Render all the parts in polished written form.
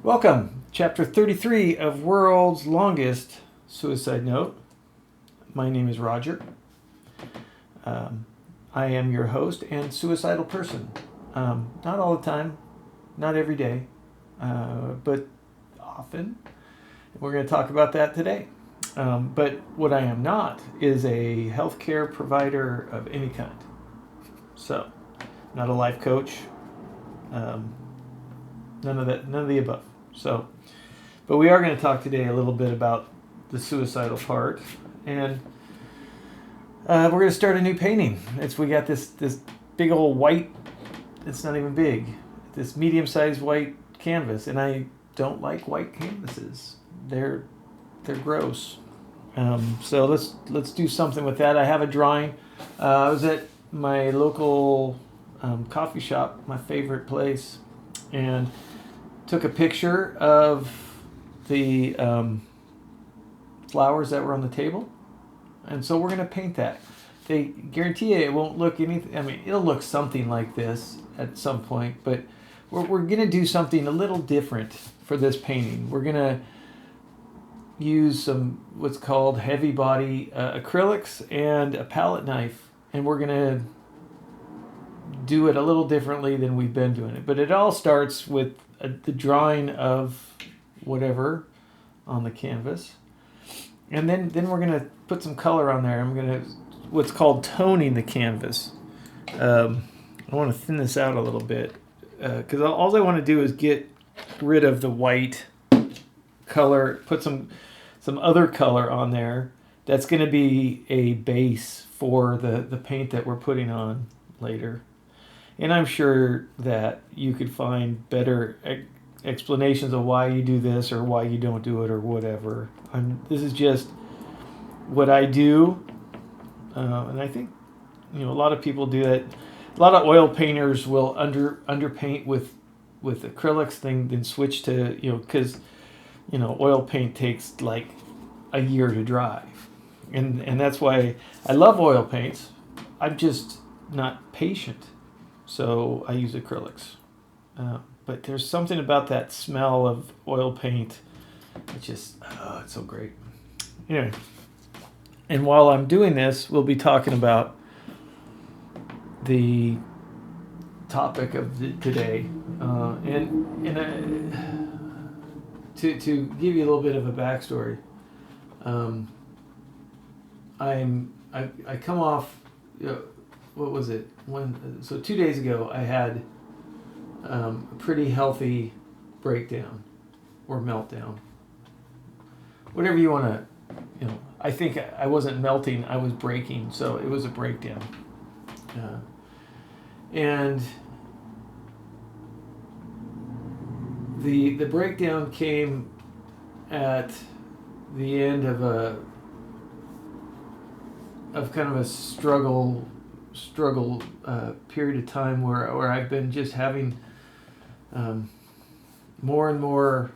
Welcome, chapter 33 of World's Longest Suicide Note. My name is Roger. I am your host and suicidal person. Not all the time, not every day, but often. We're going to talk about that today. But what I am not is a healthcare provider of any kind. So, not a life coach. None of the above. So, but we are going to talk today a little bit about the suicidal part, and we're going to start a new painting. We got this big old white. It's not even big. This medium-sized white canvas, and I don't like white canvases. They're gross. So let's do something with that. I have a drawing. I was at my local coffee shop, my favorite place, and took a picture of the flowers that were on the table, and so we're going to paint that. They guarantee you it won't look anything. I mean, it'll look something like this at some point, but we're going to do something a little different for this painting. We're going to use some what's called heavy body acrylics and a palette knife, and we're going to do it a little differently than we've been doing it. But it all starts with the drawing of whatever on the canvas, and then we're going to put some color on there. I'm going to what's called toning the canvas. I want to thin this out a little bit because all I want to do is get rid of the white color, put some other color on there that's going to be a base for the paint that we're putting on later. And I'm sure that you could find better explanations of why you do this or why you don't do it or whatever. This is just what I do, and I think a lot of people do that. A lot of oil painters will underpaint with acrylics, then switch to because oil paint takes like a year to dry, and that's why I love oil paints. I'm just not patient. So I use acrylics. But there's something about that smell of oil paint. It's so great. Anyway, and while I'm doing this, we'll be talking about the topic of today. To give you a little bit of a backstory, I come off. What was it? 2 days ago, I had a pretty healthy breakdown or meltdown. Whatever you want to, I think I wasn't melting, I was breaking, so it was a breakdown. And the breakdown came at the end of kind of a struggle period of time where I've been just having more and more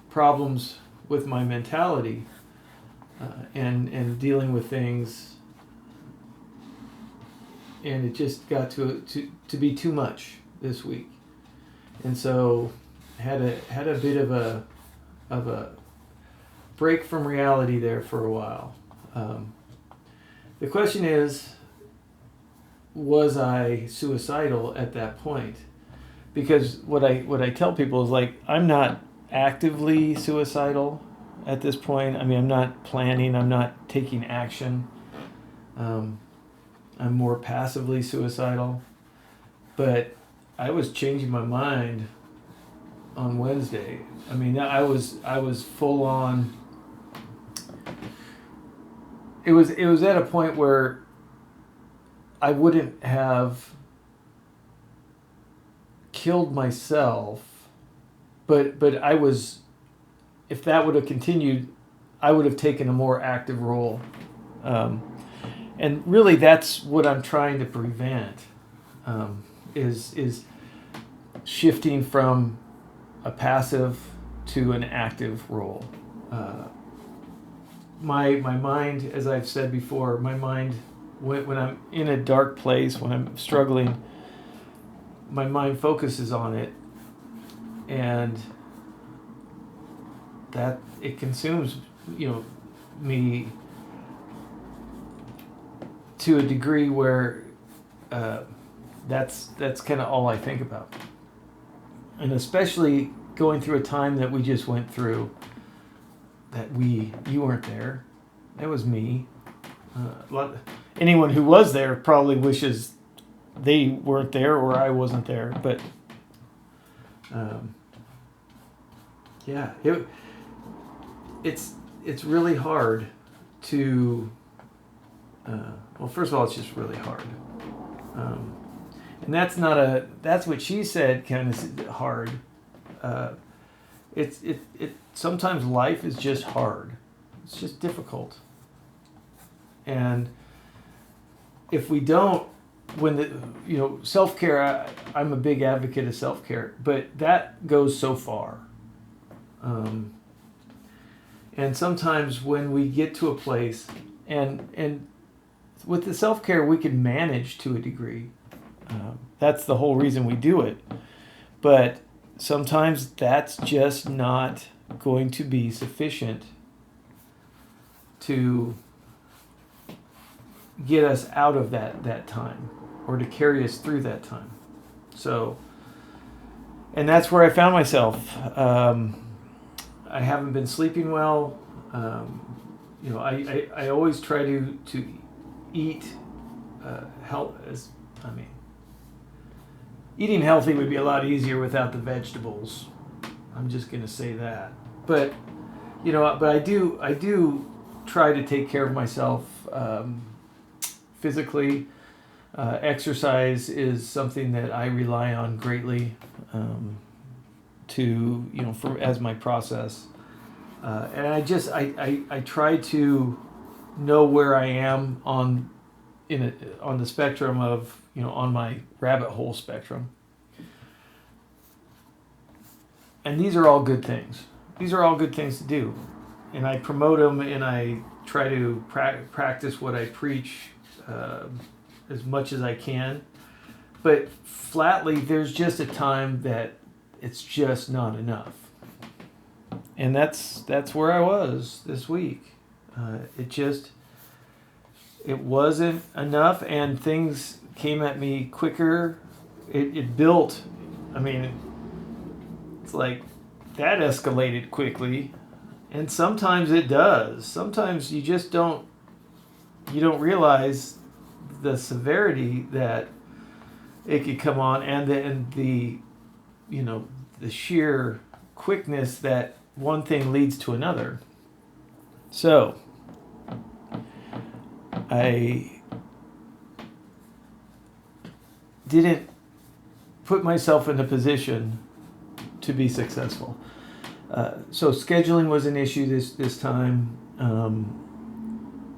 problems with my mentality and dealing with things, and it just got to be too much this week, and so had a bit of a break from reality there for a while. The question is, was I suicidal at that point? Because what I tell people is, like, I'm not actively suicidal at this point. I mean, I'm not planning, I'm not taking action. I'm more passively suicidal. But I was changing my mind on Wednesday. I mean, I was full on. It was at a point where I wouldn't have killed myself, but I was, if that would have continued, I would have taken a more active role. And really that's what I'm trying to prevent, is shifting from a passive to an active role. My mind, as I've said before, my mind, when I'm in a dark place, when I'm struggling, my mind focuses on it, and that it consumes, me to a degree where that's kind of all I think about. And especially going through a time that we just went through, that you weren't there. That was me. Anyone who was there probably wishes they weren't there or I wasn't there. But yeah, it's really hard to. Well, first of all, it's just really hard. And that's what she said, kind of hard. It sometimes life is just hard. It's just difficult. And if we don't, self-care, I'm a big advocate of self-care, but that goes so far. And sometimes when we get to a place, and with the self-care, we can manage to a degree. That's the whole reason we do it. But sometimes that's just not going to be sufficient to get us out of that time, or to carry us through that time. So, and that's where I found myself. I haven't been sleeping well. I always try to eat eating healthy would be a lot easier without the vegetables. I'm just gonna say that. But I do try to take care of myself physically. Exercise is something that I rely on greatly as my process. And I try to know where I am on the spectrum of, on my rabbit hole spectrum. And these are all good things. These are all good things to do. And I promote them, and I try to practice what I preach as much as I can. But flatly, there's just a time that it's just not enough. And that's where I was this week. It wasn't enough, and things came at me quicker. It built. It's like that escalated quickly, and sometimes it does. Sometimes you just don't realize the severity that it could come on, and the sheer quickness that one thing leads to another. So I didn't put myself in a position to be successful. So scheduling was an issue this time.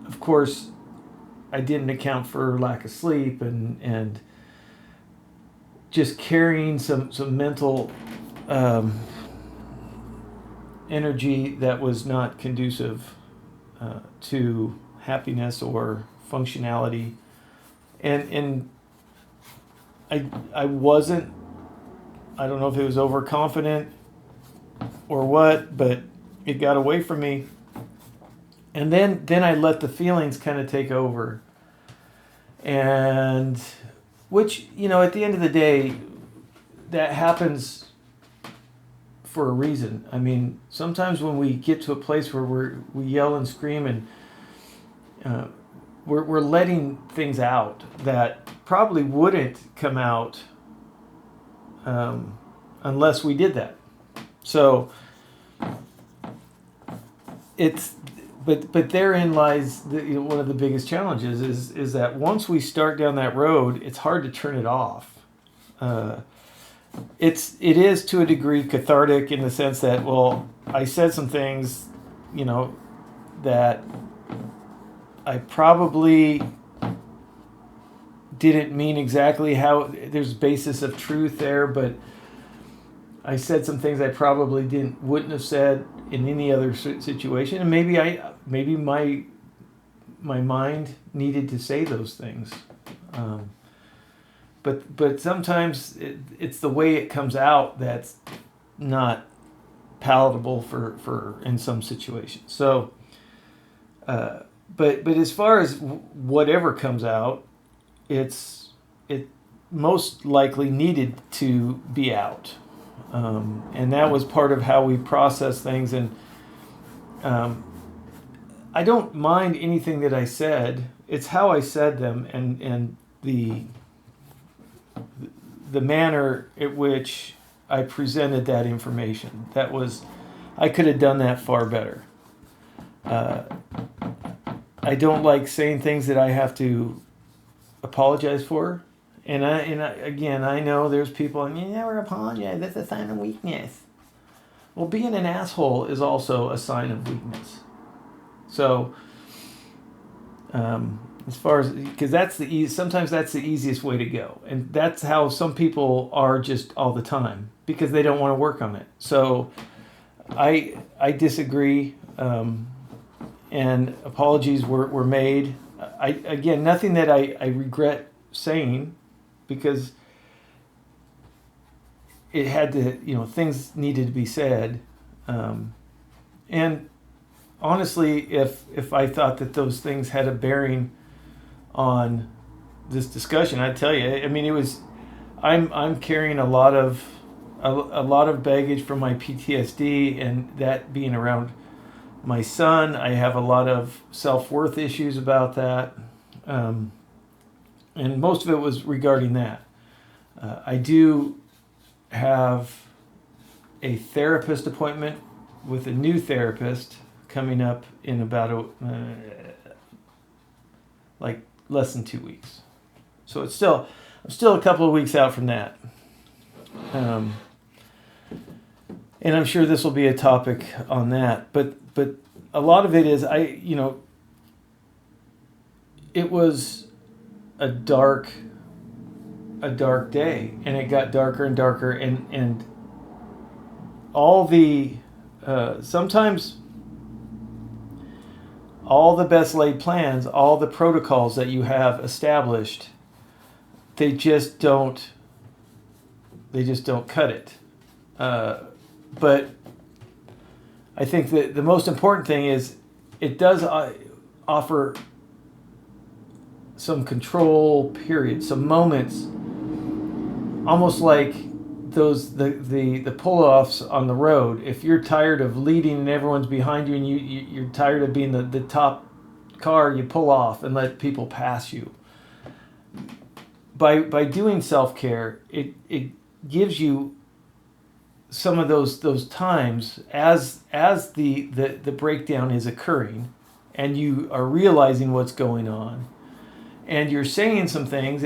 Of course, I didn't account for lack of sleep and just carrying some mental energy that was not conducive to happiness or functionality, and I wasn't. I don't know if it was overconfident or what, but it got away from me. And then I let the feelings kind of take over. And which, at the end of the day, that happens for a reason. Sometimes when we get to a place where we yell and scream and we're letting things out that probably wouldn't come out unless we did that. So but therein lies one of the biggest challenges is that once we start down that road, it's hard to turn it off. It is to a degree cathartic in the sense that, well, I said some things, that I probably didn't mean exactly how. There's basis of truth there, but I said some things I probably wouldn't have said in any other situation, and maybe my mind needed to say those things. But sometimes it's the way it comes out that's not palatable for in some situations. So, but as far as whatever comes out, it most likely needed to be out, and that was part of how we process things. And I don't mind anything that I said. It's how I said them, and the manner at which I presented that information. That was, I could have done that far better. I don't like saying things that I have to apologize for. And again, I know there's people, and you never apologize. That's a sign of weakness. Well, being an asshole is also a sign of weakness. So, as far as, because sometimes that's the easiest way to go, and that's how some people are just all the time because they don't want to work on it. So, I disagree, and apologies were made. Again, nothing that I regret saying, because it had to, things needed to be said, and honestly, if I thought that those things had a bearing on this discussion, I'd tell you. I mean, I'm carrying a lot of baggage from my PTSD, and that being around my son, I have a lot of self-worth issues about that, and most of it was regarding that. I do have a therapist appointment with a new therapist coming up in about like less than 2 weeks. So I'm still a couple of weeks out from that. And I'm sure this will be a topic on that, but a lot of it is, it was a dark day, and it got darker and darker, and all the sometimes all the best laid plans, all the protocols that you have established, they just don't cut it. But I think that the most important thing is it does offer some control period, some moments, almost like the pull-offs on the road. If you're tired of leading and everyone's behind you, and you're tired of being the top car, you pull off and let people pass you. By doing self-care, it gives you some of those times as the breakdown is occurring, and you are realizing what's going on, and you're saying some things,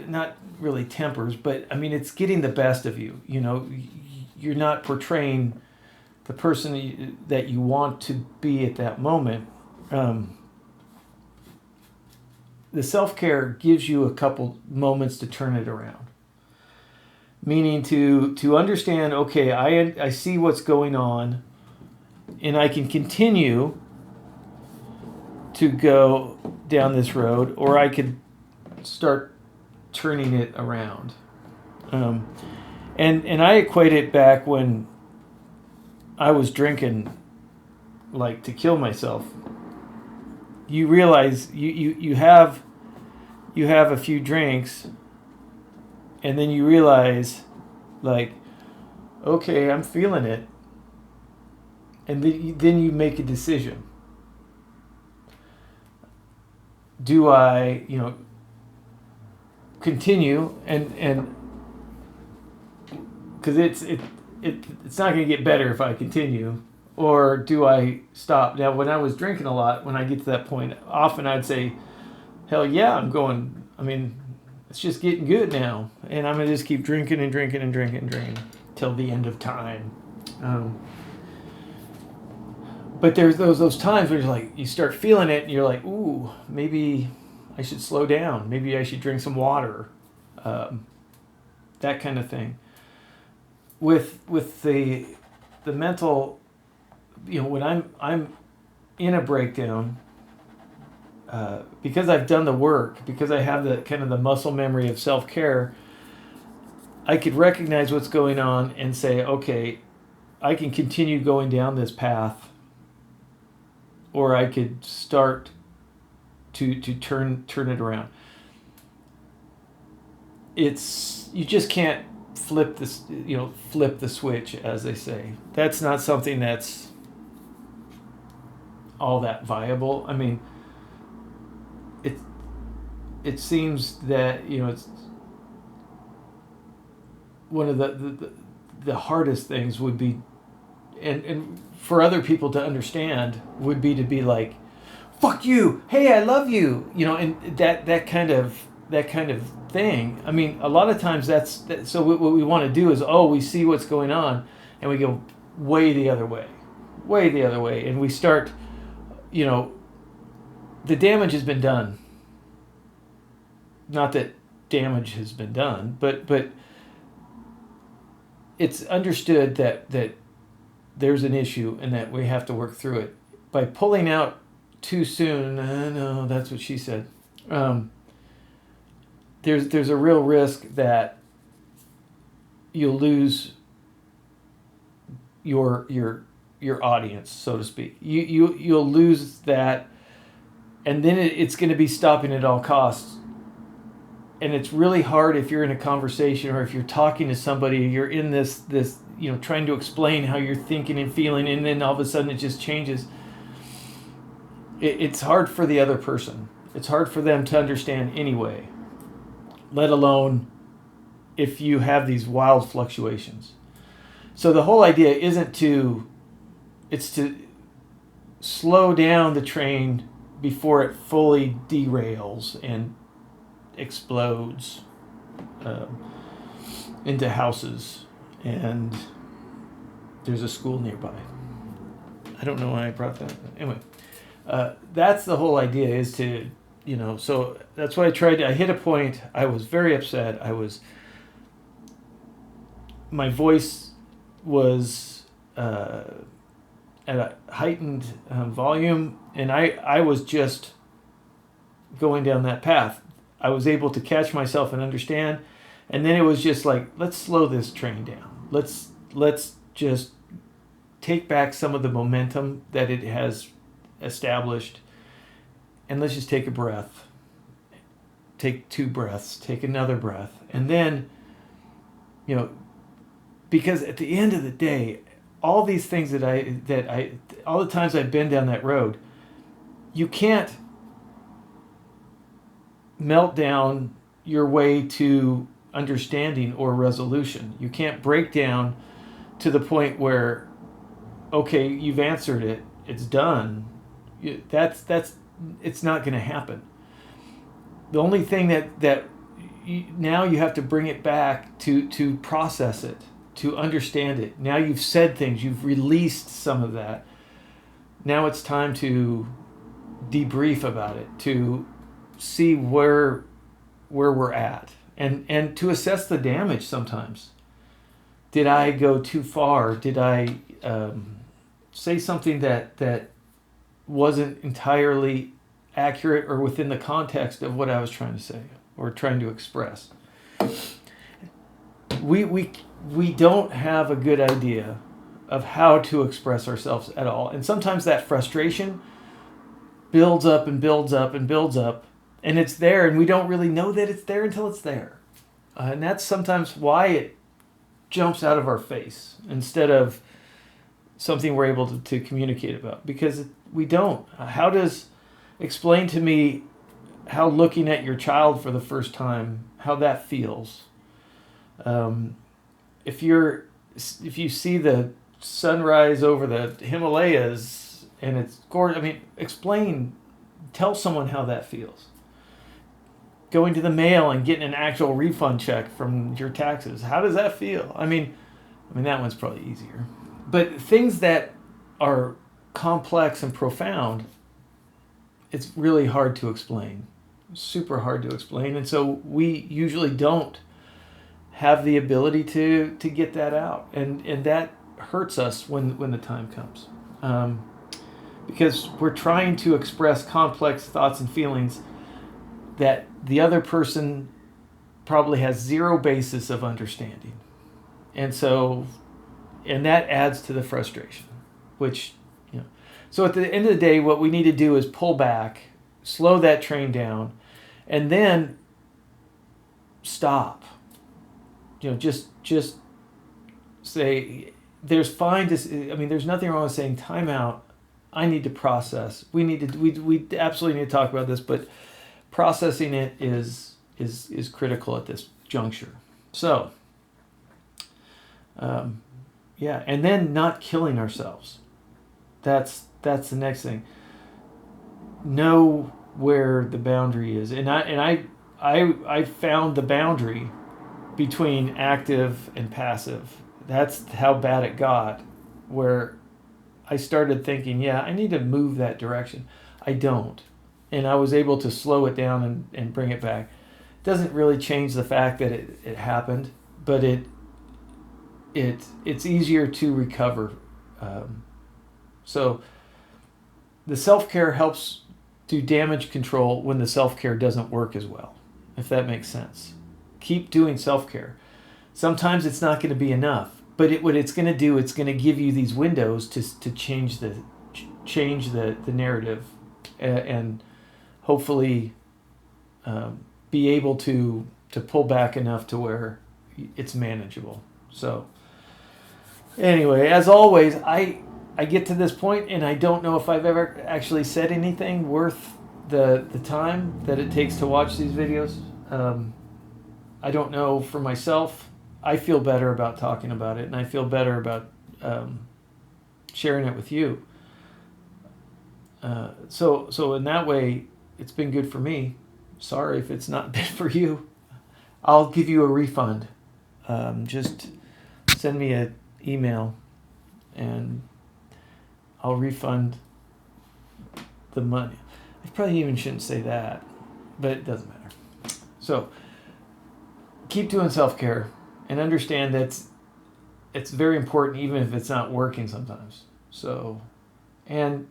not really tempers, but I mean, it's getting the best of you. You're not portraying the person that you want to be at that moment. The self-care gives you a couple moments to turn it around. Meaning to understand, okay, I see what's going on, and I can continue to go down this road, or I could start turning it around. And I equate it back when I was drinking, like, to kill myself. You realize you have a few drinks, and then you realize, like, okay, I'm feeling it, and then you make a decision. Do I, continue and because it's not going to get better if I continue, or do I stop? Now, when I was drinking a lot, when I get to that point, often I'd say, hell yeah, I'm going. I mean, it's just getting good now, and I'm gonna just keep drinking and drinking and drinking and drinking till the end of time. But there's those times where you're like, you start feeling it, and you're like, ooh, maybe I should slow down. Maybe I should drink some water. That kind of thing. With the mental, when I'm in a breakdown, because I've done the work, because I have the kind of the muscle memory of self-care, I could recognize what's going on and say, okay, I can continue going down this path, or I could start to turn it around. You just can't flip the switch, as they say. That's not something that's all that viable. I mean, it seems that it's one of the hardest things would be, and for other people to understand, would be to be like, fuck you, hey, I love you, and that kind of thing. I mean, a lot of times so what we want to do is, we see what's going on and we go way the other way, and we start, the damage has been done. Not that damage has been done, but it's understood that there's an issue and that we have to work through it. By pulling out too soon, no, that's what she said. There's a real risk that you'll lose your audience, so to speak. You'll lose that, and then it's going to be stopping at all costs. And it's really hard if you're in a conversation or if you're talking to somebody, you're in this trying to explain how you're thinking and feeling, and then all of a sudden it just changes. It's hard for the other person. It's hard for them to understand anyway, let alone if you have these wild fluctuations. So the whole idea it's to slow down the train before it fully derails and explodes into houses, and there's a school nearby. I don't know why I brought that up. Anyway, that's the whole idea, is to, so that's why I hit a point. I was very upset. My voice was at a heightened volume, and I was just going down that path. I was able to catch myself and understand, and then it was just like, let's slow this train down. Let's just take back some of the momentum that it has established, and let's just take a breath. Take 2 breaths, take another breath, and then, because at the end of the day, all these things all the times I've been down that road, you can't melt down your way to understanding or resolution. You can't break down to the point where, okay, you've answered it, it's done. It's not going to happen. The only thing now you have to bring it back to process it, to understand it. Now you've said things, you've released some of that. Now it's time to debrief about it, to see where we're at, and to assess the damage sometimes. Did I go too far? Did I say something that wasn't entirely accurate or within the context of what I was trying to say or trying to express? We don't have a good idea of how to express ourselves at all. And sometimes that frustration builds up and builds up and builds up, and it's there, and we don't really know that it's there until it's there. And that's sometimes why it jumps out of our face instead of something we're able to communicate about, because we don't. Explain to me how looking at your child for the first time, how that feels. If you see the sunrise over the Himalayas and it's gorgeous, tell someone how that feels. Going to the mail and getting an actual refund check from your taxes, how does that feel? I mean that one's probably easier. But things that are complex and profound, it's really hard to explain. Super hard to explain. And so we usually don't have the ability to get that out. And that hurts us when the time comes. Because we're trying to express complex thoughts and feelings that the other person probably has zero basis of understanding. And so, and that adds to the frustration, which, you know. So at the end of the day, what we need to do is pull back, slow that train down, and then stop. You know, just say, there's nothing wrong with saying time out. I need to process. We absolutely need to talk about this, but processing it is critical at this juncture. So, yeah, and then not killing ourselves. That's the next thing. Know where the boundary is, and I found the boundary between active and passive. That's how bad it got, where I started thinking, yeah, I need to move that direction. I don't. And I was able to slow it down and bring it back. It doesn't really change the fact that it happened, but it's easier to recover. So the self-care helps do damage control when the self-care doesn't work as well, if that makes sense. Keep doing self-care. Sometimes it's not going to be enough, but what it's going to do, it's going to give you these windows to change the narrative, and hopefully be able to pull back enough to where it's manageable. So anyway, as always, I get to this point and I don't know if I've ever actually said anything worth the time that it takes to watch these videos. I don't know for myself. I feel better about talking about it, and I feel better about sharing it with you. So in that way, it's been good for me. Sorry if it's not been for you. I'll give you a refund. Just send me an email, and I'll refund the money. I probably even shouldn't say that, but it doesn't matter. So keep doing self-care and understand that it's very important, even if it's not working sometimes. So, and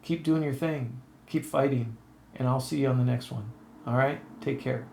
keep doing your thing. Keep fighting. And I'll see you on the next one. All right? Take care.